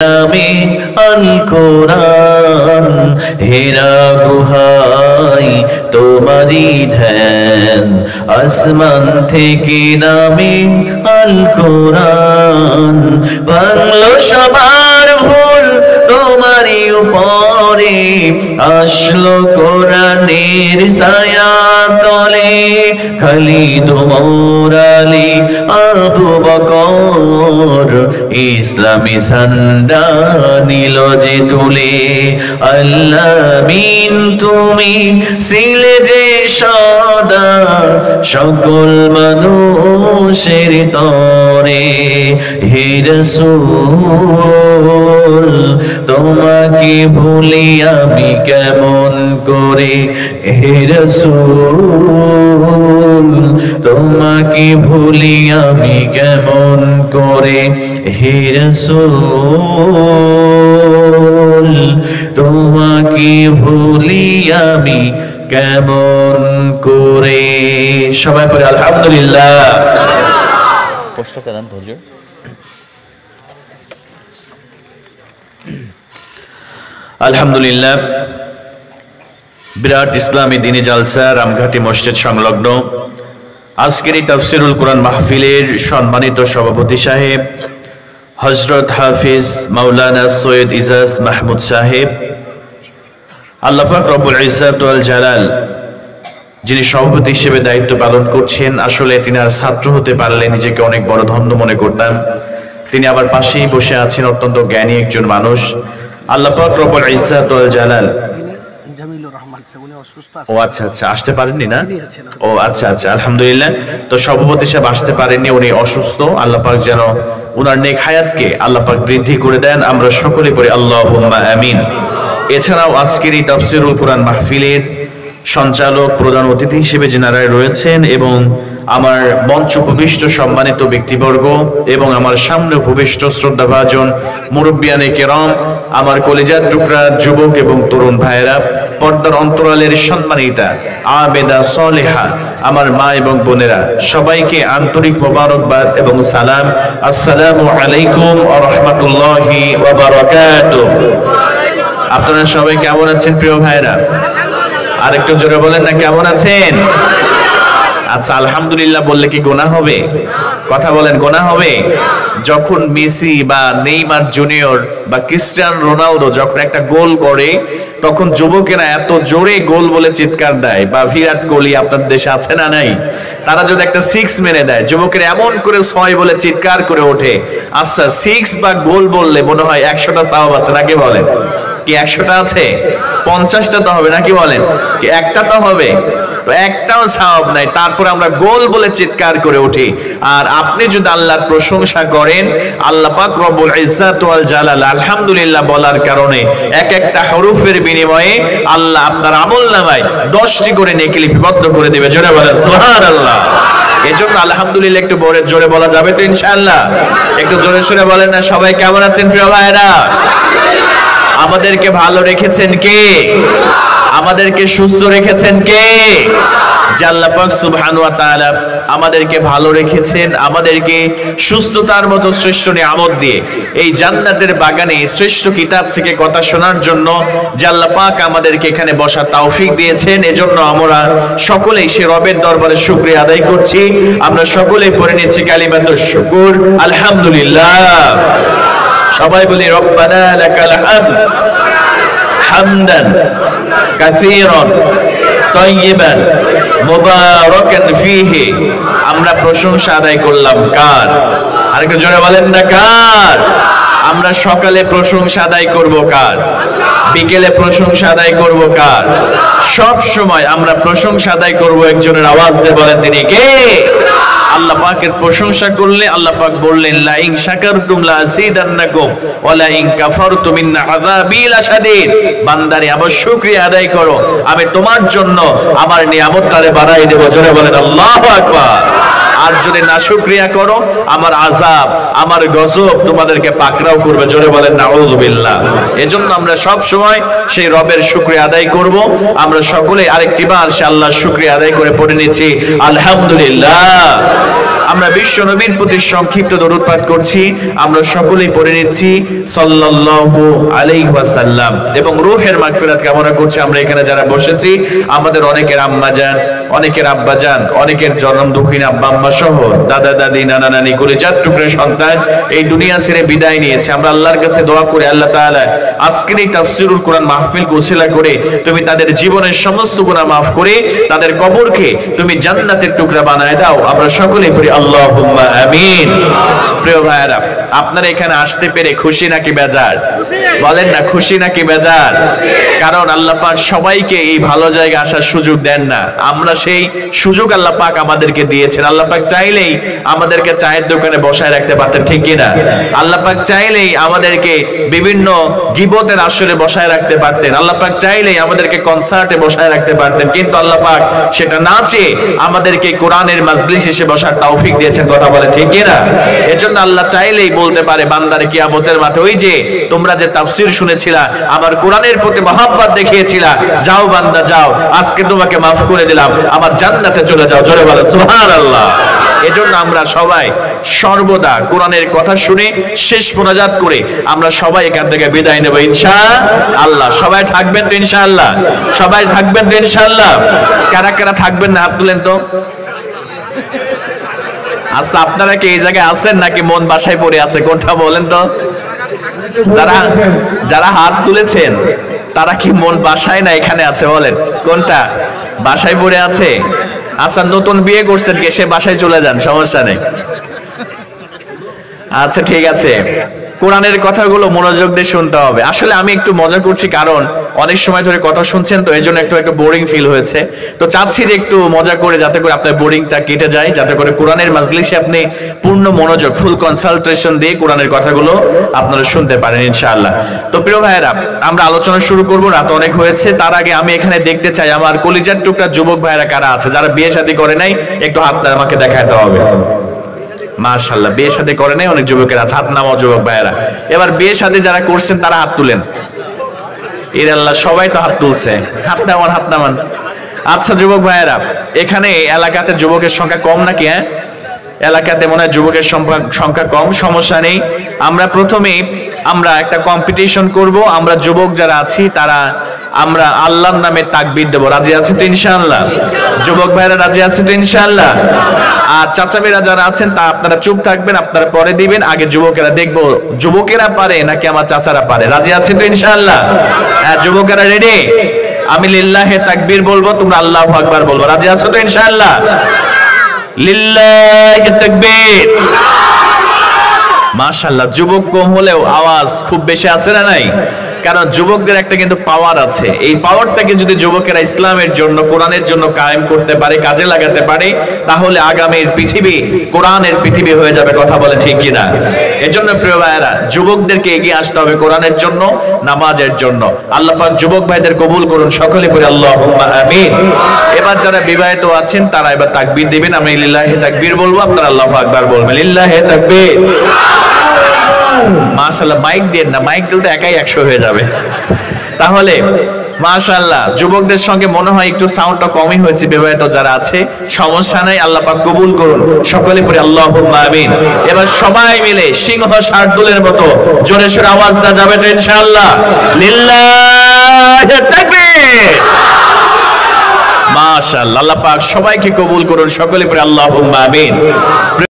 নামে আল কোরআন হেরা গুহায় তোমারি ধ্যান আসমান থেকে নামে আল কোরআন বাংলো সবার ভুল তোমারি উপরে আসলো কোরআনের ছায়া তলে খালিদ ওমর আলী আবু বকর ইসলামী ঝান্ডা নিল যে তুলে আল্লামিন তুমি ছিলে যে সদা সকল মানুষের তরে হে রাসূল তোমাকে ভুলি আমি কেমন করে হে রাসূল তোমাকে ভুলি আমি কেমন করে হে রাসূল তোমাকে ভুলি আমি কেমন করে। সবাই পড়ে আলহামদুলিল্লাহ। কষ্ট করেন হুজুর। আলহামদুলিল্লাহ। বিরাট ইসলামী দিনী জালসা রামঘাটি মসজিদ সংলগ্ন আজকের এই তাফসিরুল কোরআন মাহফিলের সম্মানিত সভাপতি সাহেব হযরত হাফিজ মাওলানা সৈয়দ ইজাজ মাহমুদ সাহেব, আল্লাহ পাক রব্বুল ইজ্জাত ওয়াল জালাল যিনি সভাপতি হিসেবে দায়িত্ব পালন করছেন, আসলে তিনি আর ছাত্র হতে পারলে নিজেকে অনেক বড় ধন্য মনে করতাম। তিনি আবার পাশেই বসে আছেন, অত্যন্ত জ্ঞানী একজন মানুষ। আল্লাহ পাক রব্বুল ইজ্জাত ওয়াল জালাল ও আচ্ছা আচ্ছা আসতে পারেননি না? ও আচ্ছা আচ্ছা আলহামদুলিল্লাহ। তো সভাপতি সাহেব আসতে পারেননি, উনি অসুস্থ। আল্লাহ পাক যেন উনার নেক হায়াতকে আল্লাহ পাক বৃদ্ধি করে দেন, আমরা সকলে পড়ি আল্লাহুম্মা আমিন। এছাড়াও আজকের এই তাফসিরুল কোরআন মাহফিলের সঞ্চালক প্রধান অতিথি হিসেবে যিনারা রয়েছেন এবং আমার মঞ্চ উপবিষ্ট সম্মানিত ব্যক্তিবর্গ এবং আমার সামনে উপবিষ্ট শ্রদ্ধাভাজন মুরব্বিয়ানে কেরাম, আমার কলিজার টুকরা যুবক এবং তরুণ ভাইয়েরা, পর্দার অন্তরালের সম্মানিতা আবেদা সলেহা আমার মা এবং বোনেরা, সবাইকে আন্তরিক মোবারকবাদ এবং সালাম। আসসালামু আলাইকুম ওয়া রাহমাতুল্লাহি ওয়া বারাকাতুহু। আপনারা সবাই কেমন আছেন প্রিয় ভাইরা? আরেকটু জোরে বলেন না, কেমন আছেন? আচ্ছা আলহামদুলিল্লাহ বললে কি গুনাহ হবে? কথা বলেন, গুনাহ হবে? যখন মেসি বা নেইমার জুনিয়র বা ক্রিস্টিয়ানো রোনালদো যখন একটা গোল করে, তখন যুবকেরা এত জোরে গোল বলে চিৎকার দেয়, বা বিরাট কোহলি আপনাদের দেশে আছে না নাই? তারা যদি একটা 6 মেরে দেয়, যুবকেরা এমন করে 6 বলে চিৎকার করে ওঠে। আচ্ছা 6 বা গোল বললে মনে হয় 100টা সওয়াব আছে নাকি বলেন? কি 100টা আছে? 50টা তো হবে নাকি বলেন? কি একটা তো হবে? তো একটাও সওয়াব নাই, তারপর আমরা গোল বলে চিৎকার করে উঠি। আর আপনি যদি আল্লাহর প্রশংসা করেন, আল্লাহ পাক রব্বুল ইজ্জাত ওয়াল জালাল আলহামদুলিল্লাহ বলার কারণে এক একটা হরফের বিনিময়ে আল্লাহ আপনার আমলনামায় 10টি করে নেকি লিপিবদ্ধ করে দিবে। জোরে বলেন সুবহানাল্লাহ। এজন্য আলহামদুলিল্লাহ একটু জোরে বলা যাবে তো ইনশাআল্লাহ? একটু জোরে সোরে বলেন না সবাই। কেমন আছেন প্রিয় ভাইরা? আমাদেরকে ভালো রেখেছেন কে? আমাদেরকে সুস্থ রেখেছেন কে? আল্লাহ পাক সুবহানাহু ওয়া তাআলা আমাদেরকে ভালো রেখেছেন, আমাদেরকে সুস্থতার মতো শ্রেষ্ঠ নিয়ামত দিয়ে এই জান্নাতের বাগানে শ্রেষ্ঠ কিতাব থেকে কথা শোনার জন্য আল্লাহ পাক আমাদেরকে এখানে বসার তৌফিক দিয়েছেন। এজন্য আমরা সকলেই সে রবের দরবারে শুকরিয়া আদায় করছি। আমরা সকলেই পড়ে নিচ্ছি কালিমাতুশ শুকর আলহামদুলিল্লাহ। সবাই বলি রব্বানা লাকাল হামদ হামদান কাসীরান তাইয়িবান মুবারাকান ফীহি। আমরা প্রশংসা আদায় করলাম কার? আরেকটু জোরে বলেন না কার? আমরা সকালে প্রশংসা আদায় করব কার? বিকেলে প্রশংসা আদায় করব কার? সব সময় আমরা প্রশংসা আদায় করব একজনের। আওয়াজ দিয়ে বলেন তিনি কে? আল্লাহ পাকের প্রশংসা করলে আল্লাহ পাক বললেন লা ইন শাকারতুম লা আযীদান্নাকুম ওয়া লা ইন কাফারতুম ইন আযাবি লাশাদীদ। বান্দারে আবার শুকরিয়া আদায় করো, আমি তোমার জন্য আমার নিয়ামতটারে বাড়াই দেব। জোরে বলেন আল্লাহু আকবার। আর যদি না শুকরিয়া করো, আমার আযাব, আমার গজব তোমাদেরকে পাকড়াও করবে। জোরে বলেন নাউযুবিল্লাহ। এজন্য আমরা সব সময় সেই রবের শুকরিয়া আদায় করব। আমরা সকলে আরেকটি বার সে আল্লাহর শুকরিয়া আদায় করে পড়ে নিচ্ছি আলহামদুলিল্লাহ। আমরা বিশ্ব নবীর প্রতি সংক্ষিপ্ত দরুদ পাঠ করছি। আমরা সকলেই পড়ে নিচ্ছি সাল্লাল্লাহু আলাইহি ওয়াসাল্লাম এবং রূহের মাগফিরাত কামনা করছি। আমরা এখানে যারা বসেছি আমাদের অনেকের আম্মা জান, অনেকের আব্বা জান, অনেকের জনম দুঃখিনী আব্বা আম্মা সহ দাদা দাদি নানা নানি কলিজার টুকরা সন্তান এই দুনিয়া ছেড়ে বিদায় নিয়েছে। আমরা আল্লাহর কাছে দোয়া করি আল্লাহ তাআলা আজকের এই তাফসীরুল কোরআন মাহফিলকে উসিলা করে তুমি তাদের জীবনের সমস্ত গুনাহ মাফ করে তাদের কবরকে তুমি জান্নাতের টুকরা বানায় দাও। আমরা সকলেই পড়ি আল্লাহুম্মা আমিন। প্রিয় ভাইরা, আপনারা এখানে আসতে পেরে খুশি নাকি বেজার? বলেন না, খুশি নাকি বেজার? কারণ আল্লাহ পাক সবাইকে এই ভালো জায়গায় আসার সুযোগ দেন না, আমরা সেই সুযোগ আল্লাহ পাক আমাদেরকে দিয়েছেন। আল্লাহ পাক চাইলেই আমাদেরকে চায়ের দোকানে বসায় রাখতে পারতেন, ঠিক কি না? আল্লাহ পাক চাইলেই আমাদেরকে বিভিন্ন গীবতের আসরে বসায় রাখতে পারতেন। আল্লাহ পাক চাইলেই আমাদেরকে কনসার্টে বসায় রাখতে পারতেন, কিন্তু আল্লাহ পাক সেটা না চেয়ে আমাদেরকে কোরআনের মাজলিস এসে বসার তৌফিক দিয়েছেন। কথা বলে ঠিক কি না? এজন্য আল্লাহ চাইলেই বলতে পারে বান্দারে কিয়ামতের মাঠে, ওই যে তোমরা যে তাফসীর শুনেছিলা, আমার কোরআনের প্রতি মহব্বত দেখিয়েছিলা, যাও বান্দা যাও, আজকে তোমাকে মাফ করে দিলাম, আমার জান্নাতে চলে যাও। জোরে বলো সুবহানাল্লাহ। এজন্য আমরা সবাই সর্বদা কোরআনের কথা শুনে শেষ মোনাজাত করে আমরা সবাই এখান থেকে বিদায় নেব ইনশাআল্লাহ। সবাই থাকবেন তো ইনশাআল্লাহ? সবাই থাকবেন তো ইনশাআল্লাহ? কারা কারা থাকবেন না হাত তুলেন তো। আচ্ছা, আপনারা কি এই জায়গায় আছেন নাকি মন বাসায় পড়ে আছে? কোনটা বলেন তো। যারা যারা হাত তুলেছেন তারা কি মন বাসায় না এখানে আছে? বলেন কোনটা, বাসায় পড়ে আছে? আচ্ছা, নতুন বিয়ে করছেন কে, সে বাসায় চলে যান, সমস্যা নেই। আচ্ছা ঠিক আছে, কোরআনের কথাগুলো মনোযোগ দিয়ে শুনতে হবে। আসলে আমি একটু মজা করছি, কারণ অনেক সময় ধরে কথা শুনছেন তো, এই জন্য একটু বোরিং ফিল হয়েছে। তো চাচ্ছি যে একটু মজা করে, যাতে করে আপনার বোরিংটা কেটে যায়, যাতে করে কোরআনের মাজলিসে আপনি পূর্ণ মনোযোগ, ফুল কনসালটেশন দিয়ে কোরআনের কথাগুলো আপনারা শুনতে পারেন ইনশাআল্লাহ। তো প্রিয় ভাইয়েরা, আমরা আলোচনা শুরু করব, রাত অনেক হয়েছে। তার আগে আমি এখানে দেখতে চাই আমার কলিজার টুকরা যুবক ভাইয়েরা কারা আছে, যারা বিয়ে শাদী করে নাই, একটু হাতটা আমাকে দেখাতে হবে। মাশাআল্লাহ, বিয়ে শাদী করে নাই অনেক যুবকের আছে, হাত নামাও যুবক ভাইয়েরা। এবার বিয়ে শাদী যারা করছেন তারা হাত তুলেন। এর আল্লাহ, সবাই তো হাত তুলছে, হাত নামান, হাত নামান। আচ্ছা যুবক ভাইয়েরা, এখানে এলাকাতে যুবকের সংখ্যা কম নাকি? হ্যাঁ, এলাকাতে মনে হয় যুবকের সংখ্যা কম, সমস্যা নেই। আমরা প্রথমে একটা কম্পিটিশন করব। আমরা যুবক যারা আছি তারা আমরা আল্লাহর নামে তাকবীর দেব। রাজি আছি তো ইনশাআল্লাহ? যুবক ভাইরা রাজি আছে তো ইনশাআল্লাহ? আর চাচা ভাইরা যারা আছেন তা আপনারা চুপ থাকবেন, আপনারা পরে দিবেন। আগে যুবকেরা দেখবো যুবকেরা পারে নাকি আমার চাচারা পারে। রাজি আছে তো ইনশাআল্লাহ? হ্যাঁ, যুবকেরা রেডি? আমি লিল্লাহে তাকবীর বলবো, তোমরা আল্লাহু আকবার বলবো। রাজি আছো তো ইনশাআল্লাহ? লিল্লাহি তাকবীর। মাশাআল্লাহ, যুবক কম হলেও আওয়াজ খুব বেশি আছে না নাই? কারণ যুবকদের একটা কিন্তু পাওয়ার আছে। এই পাওয়ারটাকে যদি যুবকেরা ইসলামের জন্য, কোরআনের জন্য কায়েম করতে পারে, কাজে লাগাতে পারে, তাহলে আগামীর পৃথিবী কোরআনের পৃথিবী হয়ে যাবে। কথা বলে ঠিক কিনা? এজন্য প্রিয় ভাইয়েরা, যুবকদেরকে এগিয়ে আসতে হবে কোরআনের জন্য, নামাজের জন্য। আল্লাহ পাক যুবক ভাইদের কবুল করুন, সকলে পড়ি আল্লাহুম্মা আমিন। এবার যারা বিবাহিত আছেন তারা এবার তাকবীর দিবেন। আমি লিল্লাহি তাকবীর বলবো, আপনারা আল্লাহু আকবার বলবেন। লিল্লাহি তাকবীর। মাশাআল্লাহ, মাইক দেন না, মাইক দিলে একাই 100 হয়ে যাবে। তাহলে মাশাআল্লাহ, যুবকদের সঙ্গে মনে হয় একটু সাউন্ডটা কমই হয়েছে। বিবাহিত যারা আছে সমস্যা নাই, আল্লাহ পাক কবুল করুন, সকলে পড়ি আল্লাহুম্মা আমিন। এবার সবাই মিলে সিংহ শার্দুলের মতো জোরে সোরে আওয়াজ দেওয়া যাবে তো ইনশাআল্লাহ? লিল্লাহি তাকবীর। মাশাআল্লাহ, আল্লাহ পাক সবাইকে কবুল করুন, সকলে পড়ি আল্লাহুম্মা আমিন।